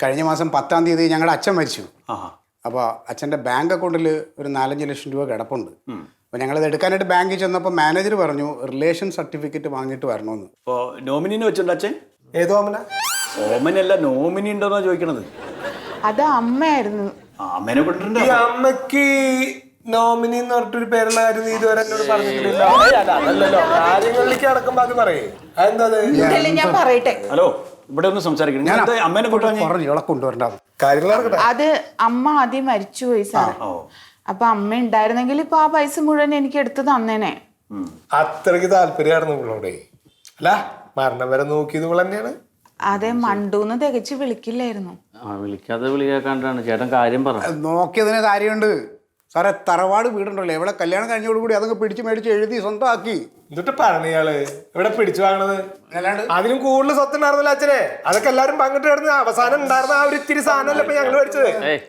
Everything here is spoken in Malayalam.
കഴിഞ്ഞ മാസം 10-ാം തീയതി ഞങ്ങളുടെ അച്ഛൻ മരിച്ചു. ആഹാ. അപ്പോൾ അച്ഛൻ്റെ ബാങ്ക് അക്കൗണ്ടിൽ ഒരു 4-5 ലക്ഷം രൂപ കിടപ്പുണ്ട്. അപ്പോൾ ഞങ്ങളത് എടുക്കാനായിട്ട് ബാങ്കിൽ ചെന്നപ്പോൾ മാനേജർ പറഞ്ഞു റിലേഷൻ സർട്ടിഫിക്കറ്റ് വാങ്ങിയിട്ട് വരണമെന്ന്. ഇപ്പോൾ നോമിനിനെ വെച്ചിട്ടുണ്ട് അച്ഛൻ? ഏതോ ഓമന? ഓമനല്ല, നോമിനി ഉണ്ടോന്നാ ചോദിക്കണത്. അത് അമ്മയായിരുന്നു. അമ്മേനെ കൊണ്ടിട്ടുണ്ട്. ഈ അമ്മക്ക് നോമിനി എന്ന് പറഞ്ഞിട്ടൊരു പേരുള്ള കാര്യം നീ ഇതുവരെ എന്നോട് പറഞ്ഞിട്ടില്ല. അതല്ലല്ലോ, കാര്യങ്ങളിലേക്ക് അടക്കുമ്പോ അത് പറയേ. അതെന്താ ഇതല്ലേ ഞാൻ പറയട്ടെ. ഹലോ, ഇവിടെ ഒന്ന് സംസാരിക്കണം. ഞാൻ അമ്മേനെ കൊണ്ടുവന്നു പറഞ്ഞു ഇളെ കൊണ്ടുവരണ്ട. കാര്യങ്ങൾ നടക്കട്ടെ. അത് അമ്മ ആദ്യം മരിച്ചുപോയി സാർ. അപ്പൊ അമ്മ ഉണ്ടായിരുന്നെങ്കിൽ ഇപ്പൊ ആ പൈസ മുഴുവൻ എനിക്ക് എടുത്ത് തന്നേനെ. അത്രയ്ക്ക് താല്പര്യമായിരുന്നു നിങ്ങളോടെ. അല്ല, മരണം വരെ നോക്കിയത് നിങ്ങൾ തന്നെയാണ്. അതെ, മണ്ടൂന്ന് തികച്ച് വിളിക്കില്ലായിരുന്നു. വിളിക്കാതെ വിളിക്കാണ്ടാണ് ചേട്ടൻ കാര്യം പറ. നോക്കിയതിന് കാര്യമുണ്ട് സാറേ. തറവാട് വീടുണ്ടല്ലോ, എവിടെ കല്യാണം കഴിഞ്ഞോടുകൂടി അതൊക്കെ പിടിച്ച് മേടിച്ച് എഴുതി സ്വന്തമാക്കി. എന്നിട്ട് പറഞ്ഞയാള് എവിടെ പിടിച്ചു വാങ്ങണത്? അതിലും കൂടുതൽ സ്വത്ത് ഉണ്ടായിരുന്നല്ലോ അച്ഛനെ. അതൊക്കെ എല്ലാരും പങ്കിട്ട് കിടന്ന് അവസാനം ഉണ്ടായിരുന്ന ആ ഒരു ഇത്തിരി സാധനമല്ല ഇപ്പൊ ഞങ്ങൾ മേടിച്ചത്.